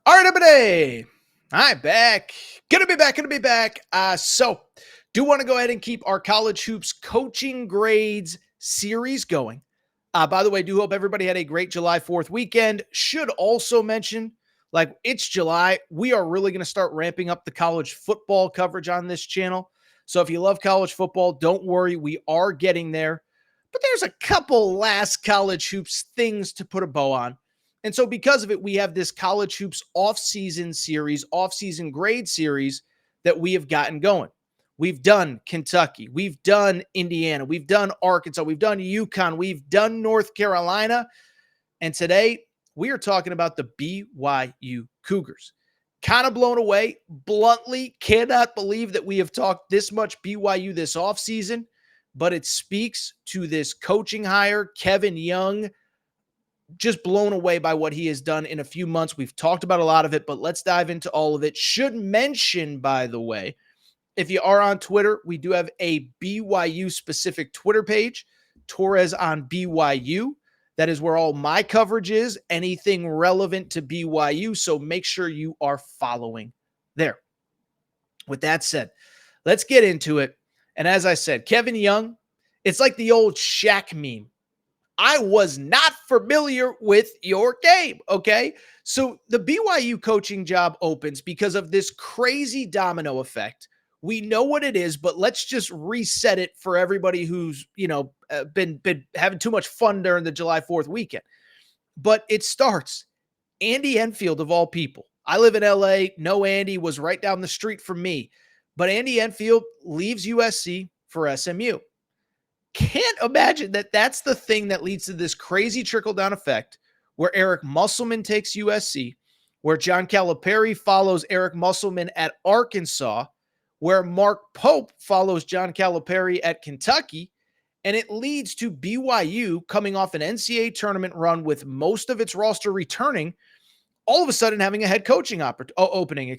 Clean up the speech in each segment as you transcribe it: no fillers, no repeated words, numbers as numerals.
All right, everybody. I'm back. Gonna be back. So do want to go ahead and keep our college hoops coaching grades series going. By the way, do hope everybody had a great July 4th weekend. Should also mention, like, it's July. We are really going to start ramping up the college football coverage on this channel. So if you love college football, don't worry. We are getting there. But there's a couple last college hoops things to put a bow on. And so because of it, we have this college hoops off-season series, off-season grade series that we have gotten going. We've done Kentucky. We've done Indiana. We've done Arkansas. We've done UConn. We've done North Carolina. And today we are talking about the BYU Cougars. Kind of blown away. Bluntly, cannot believe that we have talked this much BYU this offseason, but it speaks to this coaching hire, Kevin Young. Just blown away by what he has done in a few months. We've talked about a lot of it, but let's dive into all of it. Should mention, by the way, if you are on Twitter, we do have a BYU specific Twitter page, Torres on BYU. That is where all my coverage is, anything relevant to BYU. So make sure you are following there. With that said, let's get into it. And as I said, Kevin Young, it's like the old Shaq meme. I was not familiar with your game, okay? So the BYU coaching job opens because of this crazy domino effect. We know what it is, but let's just reset it for everybody who's, been having too much fun during the July 4th weekend. But it starts. Andy Enfield, of all people. I live in LA. No, Andy was right down the street from me. But Andy Enfield leaves USC for SMU. Can't imagine that that's the thing that leads to this crazy trickle-down effect where Eric Musselman takes USC, where John Calipari follows Eric Musselman at Arkansas, where Mark Pope follows John Calipari at Kentucky, and it leads to BYU coming off an NCAA tournament run with most of its roster returning, all of a sudden having a head coaching opening.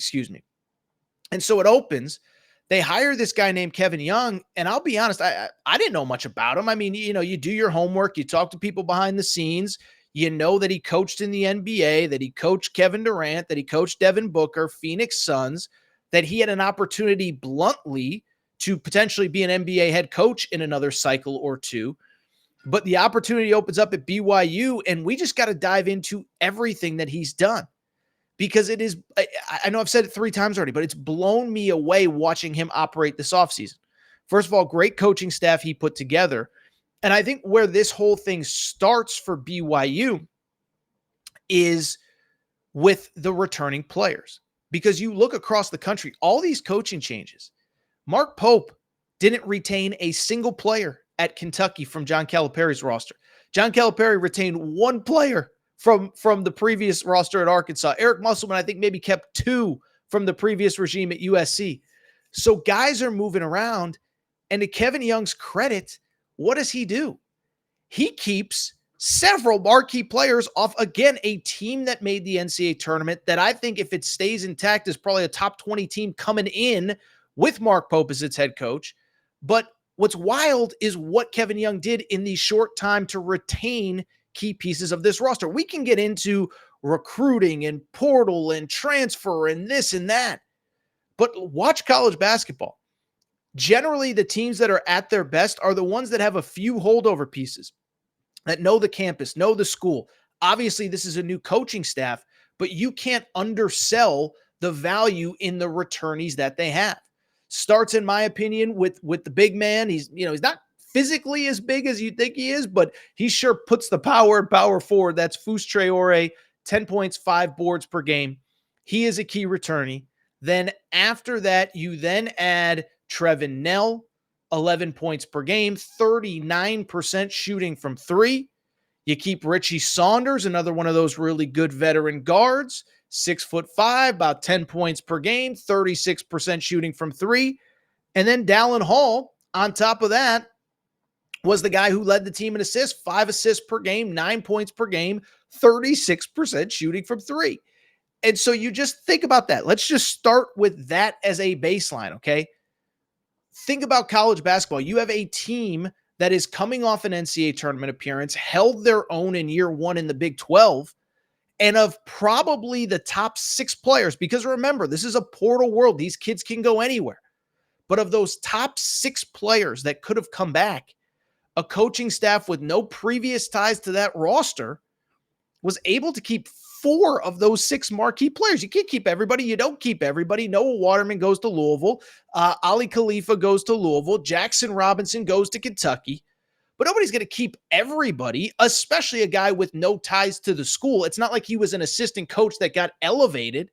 And so it opens. They hire this guy named Kevin Young, and I'll be honest, I didn't know much about him. I mean, you do your homework, you talk to people behind the scenes, you know that he coached in the NBA, that he coached Kevin Durant, that he coached Devin Booker, Phoenix Suns, that he had an opportunity bluntly to potentially be an NBA head coach in another cycle or two. But the opportunity opens up at BYU, and we just got to dive into everything that he's done. Because it is, I know I've said it 3 times already, but it's blown me away watching him operate this offseason. First of all, great coaching staff he put together. And I think where this whole thing starts for BYU is with the returning players. Because you look across the country, all these coaching changes. Mark Pope didn't retain a single player at Kentucky from John Calipari's roster. John Calipari retained 1 player from the previous roster at Arkansas. Eric Musselman, I think, maybe kept 2 from the previous regime at USC. So guys are moving around, and to Kevin Young's credit, what does he do? He keeps several marquee players off, again, a team that made the NCAA tournament that I think, if it stays intact, is probably a top 20 team coming in with Mark Pope as its head coach. But what's wild is what Kevin Young did in the short time to retain key pieces of this roster. We can get into recruiting and portal and transfer and this and that, but watch college basketball. Generally, the teams that are at their best are the ones that have a few holdover pieces, that know the campus, know the school. Obviously, this is a new coaching staff, but you can't undersell the value in the returnees that they have. Starts, in my opinion, with the big man. He's not physically as big as you think he is, but he sure puts the power forward. That's Fus Traore, 10 points, 5 boards per game. He is a key returnee. Then after that, you then add Trevin Knell, 11 points per game, 39% shooting from 3. You keep Richie Saunders, another one of those really good veteran guards, 6'5", about 10 points per game, 36% shooting from 3. And then Dallin Hall, on top of that, was the guy who led the team in assists, 5 assists per game, 9 points per game, 36% shooting from 3. And so you just think about that. Let's just start with that as a baseline, okay? Think about college basketball. You have a team that is coming off an NCAA tournament appearance, held their own in year 1 in the Big 12, And of probably the top 6 players, because remember, this is a portal world. These kids can go anywhere. But of those top 6 players that could have come back, a coaching staff with no previous ties to that roster was able to keep 4 of those 6 marquee players. You can't keep everybody. You don't keep everybody. Noah Waterman goes to Louisville. Ali Khalifa goes to Louisville. Jackson Robinson goes to Kentucky. But nobody's going to keep everybody, especially a guy with no ties to the school. It's not like he was an assistant coach that got elevated.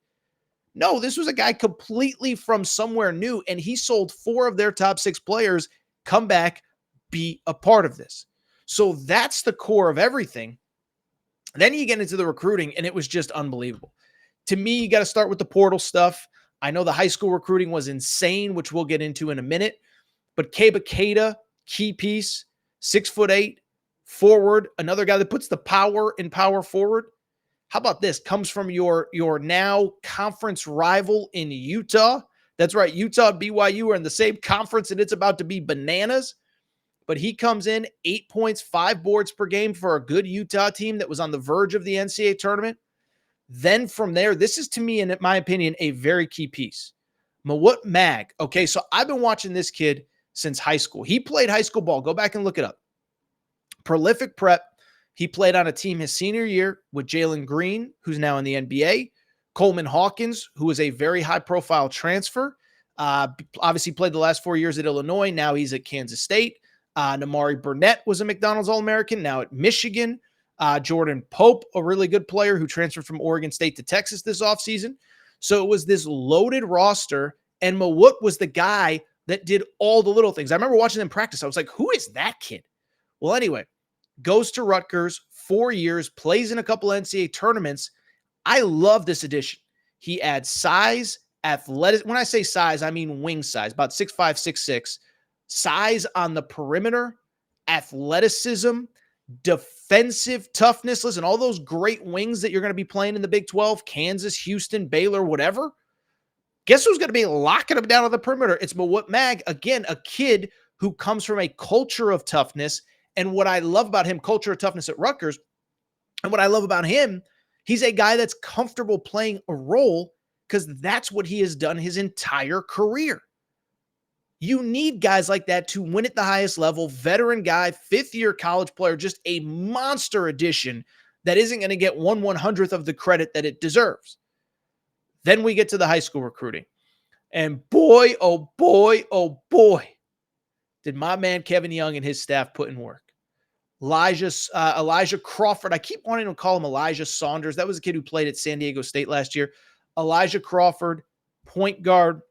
No, this was a guy completely from somewhere new, and he sold 4 of their top 6 players, come back, be a part of this. So that's the core of everything. Then you get into the recruiting, and it was just unbelievable. To me, you got to start with the portal stuff. I know the high school recruiting was insane, which we'll get into in a minute. But Keba Keita, key piece, 6'8", forward, another guy that puts the power in power forward. How about this? Comes from your now conference rival in Utah. That's right. Utah and BYU are in the same conference, and it's about to be bananas. But he comes in 8 points, 5 boards per game for a good Utah team that was on the verge of the NCAA tournament. Then from there, this is to me, in my opinion, a very key piece. Mawut Mag. Okay, so I've been watching this kid since high school. He played high school ball. Go back and look it up. Prolific prep. He played on a team his senior year with Jalen Green, who's now in the NBA. Coleman Hawkins, who was a very high-profile transfer. Obviously played the last 4 years at Illinois. Now he's at Kansas State. Namari Burnett was a McDonald's All-American, now at Michigan. Jordan Pope, a really good player who transferred from Oregon State to Texas this offseason. So it was this loaded roster, and Mawut was the guy that did all the little things. I remember watching them practice. I was like, who is that kid? Well, anyway, goes to Rutgers, 4 years, plays in a couple NCAA tournaments. I love this addition. He adds size, athleticism. When I say size, I mean wing size, about 6'5", 6'6". Size on the perimeter, athleticism, defensive toughness. Listen, all those great wings that you're going to be playing in the Big 12, Kansas, Houston, Baylor, whatever. Guess who's going to be locking them down on the perimeter? It's Mawut Mag. Again, a kid who comes from a culture of toughness. And what I love about him, culture of toughness at Rutgers, and what I love about him, he's a guy that's comfortable playing a role because that's what he has done his entire career. You need guys like that to win at the highest level, veteran guy, 5th-year college player, just a monster addition that isn't going to get 1/100th of the credit that it deserves. Then we get to the high school recruiting. And boy, oh boy, oh boy, did my man Kevin Young and his staff put in work. Elijah Crawford. I keep wanting to call him Elijah Saunders. That was a kid who played at San Diego State last year. Elijah Crawford, point guard,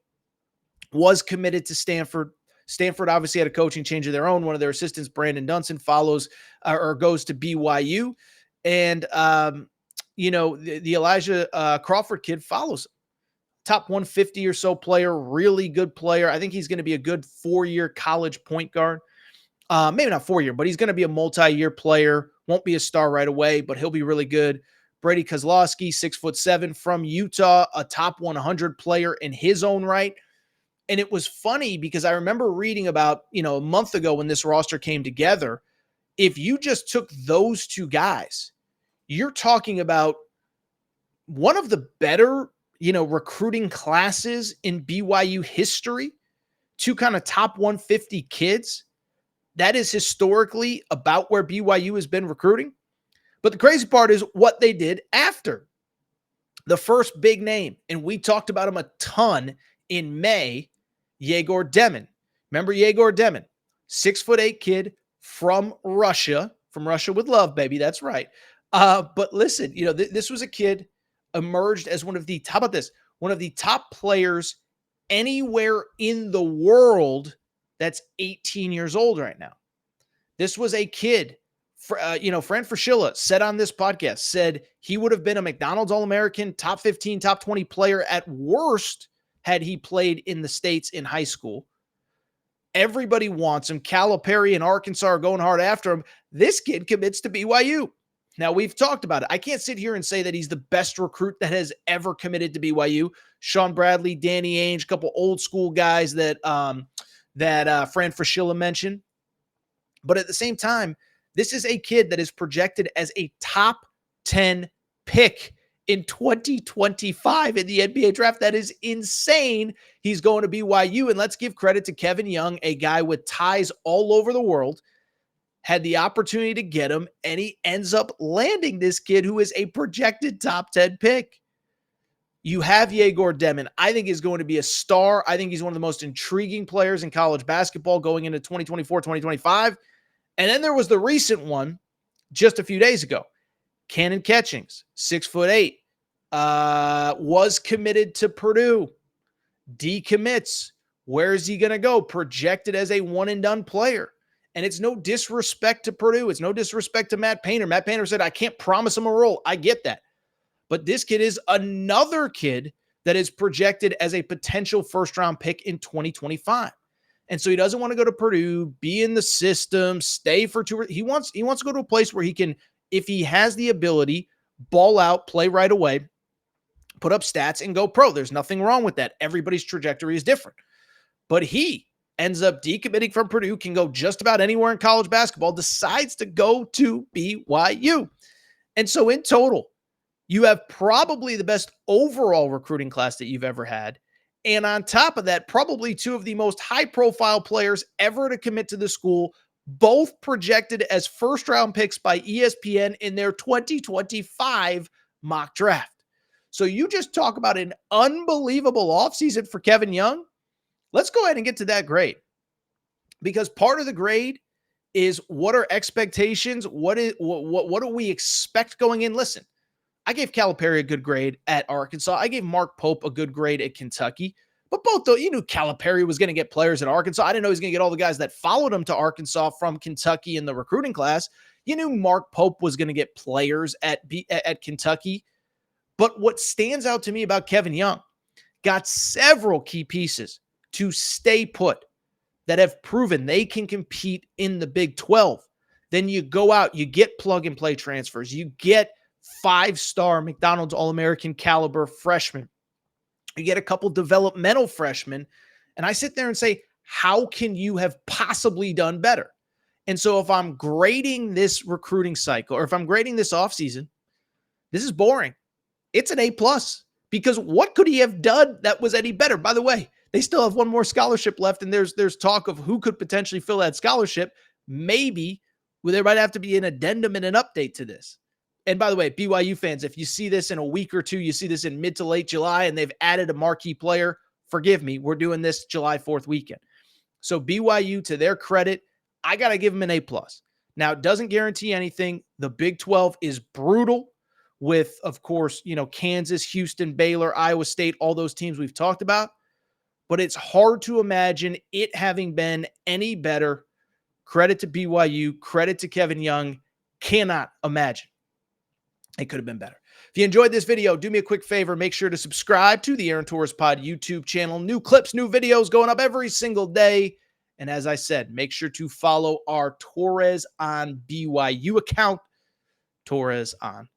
was committed to Stanford. Stanford obviously had a coaching change of their own. One of their assistants, Brandon Dunson, follows or goes to BYU. And, the Elijah Crawford kid follows him. Top 150 or so player, really good player. I think he's going to be a good 4-year college point guard. Maybe not 4-year, but he's going to be a multi-year player. Won't be a star right away, but he'll be really good. Brady Kozlowski, 6'7" from Utah, a top 100 player in his own right. And it was funny because I remember reading about, a month ago when this roster came together, if you just took those 2 guys, you're talking about one of the better, recruiting classes in BYU history. 2 kind of top 150 kids. That is historically about where BYU has been recruiting. But the crazy part is what they did after. The first big name, and we talked about him a ton in May, Yegor Demin. Remember Yegor Demin? 6'8" kid from Russia with love, baby. That's right. But listen, this was a kid emerged as one of the top players anywhere in the world that's 18 years old right now. This was a kid, Fran Fraschilla said on this podcast, said he would have been a McDonald's All-American, top 15, top 20 player at worst had he played in the States in high school. Everybody wants him. Calipari and Arkansas are going hard after him. This kid commits to BYU. Now, we've talked about it. I can't sit here and say that he's the best recruit that has ever committed to BYU. Sean Bradley, Danny Ainge, a couple old school guys that Fran Fraschilla mentioned. But at the same time, this is a kid that is projected as a top 10 pick in 2025 in the NBA draft. That is insane. He's going to BYU, and let's give credit to Kevin Young, a guy with ties all over the world, had the opportunity to get him, and he ends up landing this kid who is a projected top 10 pick. You have Yegor Demon. I think he's going to be a star. I think he's one of the most intriguing players in college basketball going into 2024, 2025. And then there was the recent one just a few days ago. Cannon Catchings, 6'8", was committed to Purdue. Decommits. Where is he going to go? Projected as a one-and-done player. And it's no disrespect to Purdue. It's no disrespect to Matt Painter. Matt Painter said, I can't promise him a role. I get that. But this kid is another kid that is projected as a potential first-round pick in 2025. And so he doesn't want to go to Purdue, be in the system, stay for he wants to go to a place where he can, if he has the ability, ball out, play right away, put up stats, and go pro. There's nothing wrong with that. Everybody's trajectory is different. But he ends up decommitting from Purdue, can go just about anywhere in college basketball, decides to go to BYU. And so in total, you have probably the best overall recruiting class that you've ever had. And on top of that, probably two of the most high-profile players ever to commit to the school, both projected as first-round picks by ESPN in their 2025 mock draft. So you just talk about an unbelievable offseason for Kevin Young. Let's go ahead and get to that grade. Because part of the grade is what are expectations? What do we expect going in? Listen, I gave Calipari a good grade at Arkansas. I gave Mark Pope a good grade at Kentucky. But both, though, you knew Calipari was going to get players at Arkansas. I didn't know he was going to get all the guys that followed him to Arkansas from Kentucky in the recruiting class. You knew Mark Pope was going to get players at Kentucky. But what stands out to me about Kevin Young, got several key pieces to stay put that have proven they can compete in the Big 12. Then you go out, you get plug-and-play transfers. You get five-star McDonald's All-American caliber freshmen. You get a couple developmental freshmen. And I sit there and say, how can you have possibly done better? And so if I'm grading this recruiting cycle, or if I'm grading this offseason, this is boring. It's an A+, because what could he have done that was any better? By the way, they still have one more scholarship left, and there's talk of who could potentially fill that scholarship. Maybe there might have to be an addendum and an update to this. And by the way, BYU fans, if you see this in a week or two, you see this in mid to late July, and they've added a marquee player, forgive me, we're doing this July 4th weekend. So BYU, to their credit, I got to give them an A+. Now, it doesn't guarantee anything. The Big 12 is brutal with, of course, Kansas, Houston, Baylor, Iowa State, all those teams we've talked about. But it's hard to imagine it having been any better. Credit to BYU, credit to Kevin Young. Cannot imagine it could have been better. If you enjoyed this video, do me a quick favor. Make sure to subscribe to the Aaron Torres Pod YouTube channel. New clips, new videos going up every single day. And as I said, make sure to follow our Torres on BYU account. Torres on